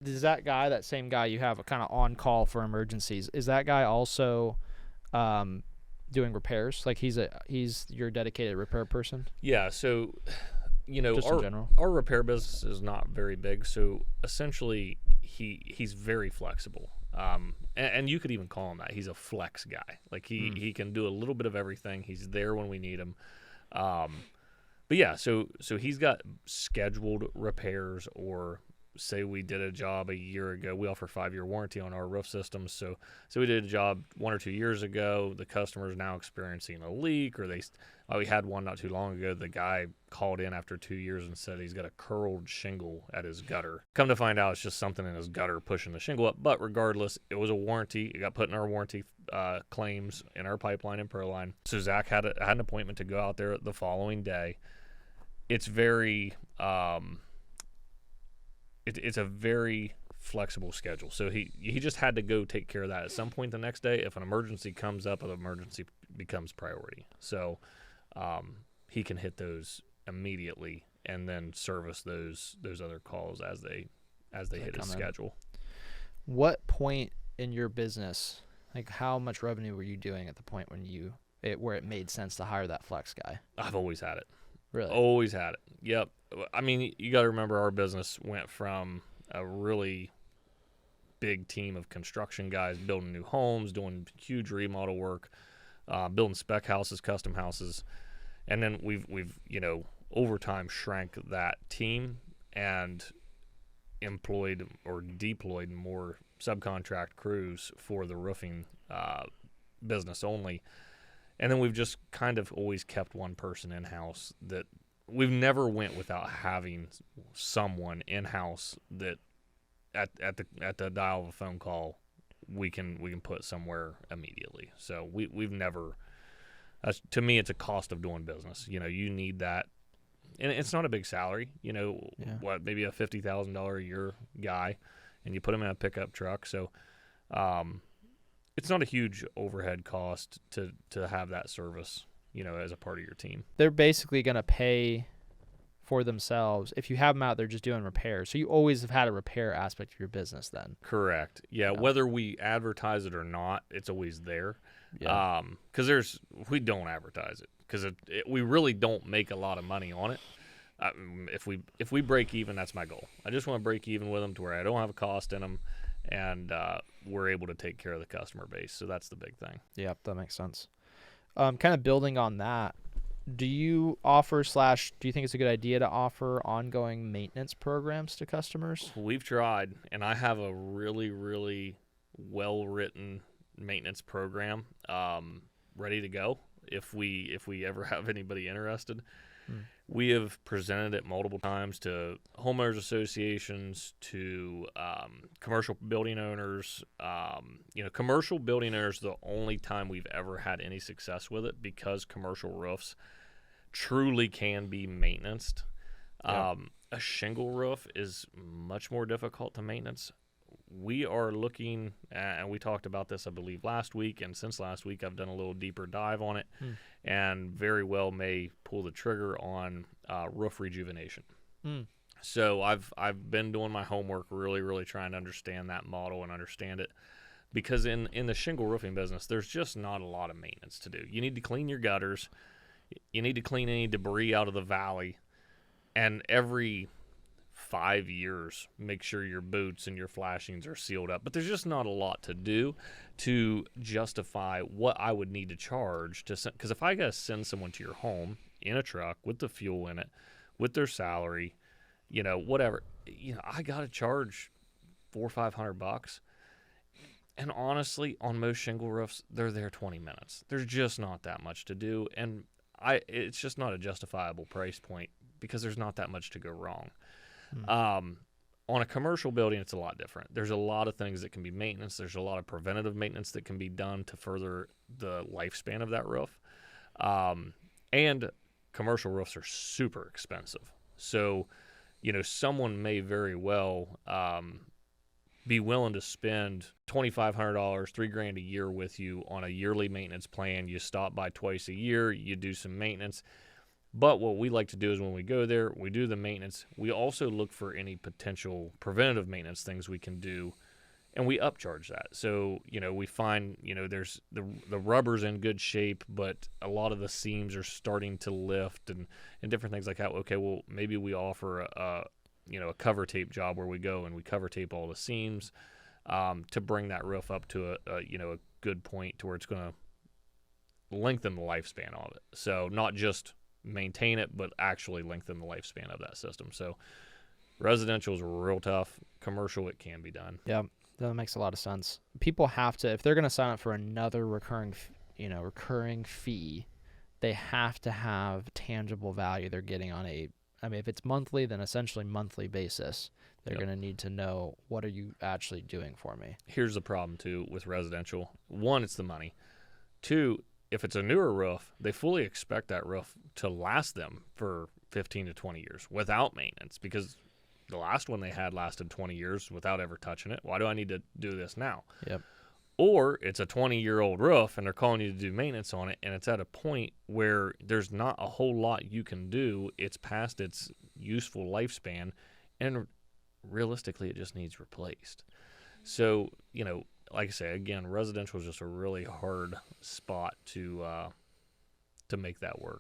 Is that guy, that same guy you have a kind of on call for emergencies, is that guy also um, doing repairs? Like he's your dedicated repair person, Yeah, so just in general? our repair business is not very big, so essentially he's very flexible. And you could even call him that. He's a flex guy. Like Mm. he can do a little bit of everything. He's there when we need him. Um, but yeah, so he's got scheduled repairs, or say we did a job a year ago. We offer 5-year warranty on our roof systems. So we did a job 1 or 2 years ago. The customer is now experiencing a leak, or we had one not too long ago. The guy called in after 2 years and said he's got a curled shingle at his gutter. Come to find out, it's just something in his gutter pushing the shingle up. But regardless, it was a warranty. It got put in our warranty claims in our pipeline and Proline. So Zach had an appointment to go out there the following day. It's very it's a very flexible schedule. So he just had to go take care of that at some point the next day. If an emergency comes up, an emergency becomes priority. So he can hit those immediately and then service those other calls as they hit his schedule. What point in your business, like how much revenue were you doing at the point when where it made sense to hire that flex guy? I've always had it. Really? Always had it. Yep. I mean, you got to remember our business went from a really big team of construction guys building new homes, doing huge remodel work, building spec houses, custom houses, and then we've over time shrank that team and employed or deployed more subcontract crews for the roofing business only. And then we've just kind of always kept one person in-house. That we've never went without having someone in-house that at the dial of a phone call we can put somewhere immediately. So we've never. To me, it's a cost of doing business. You need that, and it's not a big salary. Yeah. Maybe a $50,000 a year guy, and you put him in a pickup truck. So. It's not a huge overhead cost to have that service, as a part of your team. They're basically going to pay for themselves if you have them out there just doing repairs. So you always have had a repair aspect of your business then. Correct. Yeah, whether we advertise it or not, it's always there. Yeah. Because we don't advertise it because we really don't make a lot of money on it. If we break even, that's my goal. I just want to break even with them to where I don't have a cost in them, and we're able to take care of the customer base. So that's the big thing. Yep, that makes sense. Kind of building on that, do you offer / do you think it's a good idea to offer ongoing maintenance programs to customers? We've tried, and I have a really, really well-written maintenance program ready to go if we ever have anybody interested. We have presented it multiple times to homeowners associations, to commercial building owners. Commercial building owners, the only time we've ever had any success with it, because commercial roofs truly can be maintained. Yeah. A shingle roof is much more difficult to maintenance. We are looking, and we talked about this, I believe, last week, and since last week I've done a little deeper dive on it, and very well may pull the trigger on roof rejuvenation. So I've been doing my homework, really, really trying to understand that model and understand it, because in the shingle roofing business, there's just not a lot of maintenance to do. You need to clean your gutters, you need to clean any debris out of the valley, and every 5 years, make sure your boots and your flashings are sealed up. But there's just not a lot to do to justify what I would need to charge because if I got to send someone to your home in a truck with the fuel in it, with their salary, whatever, I got to charge $400 or $500. And honestly, on most shingle roofs, they're there 20 minutes. There's just not that much to do, and it's just not a justifiable price point because there's not that much to go wrong. On a commercial building, it's a lot different. There's a lot of things that can be maintenance. There's a lot of preventative maintenance that can be done to further the lifespan of that roof. And commercial roofs are super expensive. So, someone may very well be willing to spend $2,500, $3,000 a year with you on a yearly maintenance plan. You stop by twice a year, you do some maintenance. But what we like to do is when we go there, we do the maintenance. We also look for any potential preventative maintenance things we can do, and we upcharge that. So, we find, there's the rubber's in good shape, but a lot of the seams are starting to lift and different things like that. Okay, well, maybe we offer a cover tape job where we go and we cover tape all the seams to bring that roof up to a good point to where it's going to lengthen the lifespan of it. So not just maintain it, but actually lengthen the lifespan of that system. So residential is real tough. Commercial, it can be done. Yeah, that makes a lot of sense. People have to, if they're going to sign up for another recurring fee, they have to have tangible value they're getting on if it's monthly, then essentially monthly basis. They're Yep. going to need to know, what are you actually doing for me? Here's the problem too with residential. One, it's the money. Two, if it's a newer roof, they fully expect that roof to last them for 15 to 20 years without maintenance, because the last one they had lasted 20 years without ever touching it. Why do I need to do this now? Yep. Or it's a 20-year-old roof and they're calling you to do maintenance on it, and it's at a point where there's not a whole lot you can do. It's past its useful lifespan, and realistically it just needs replaced. So, like I say, again, residential is just a really hard spot to make that work.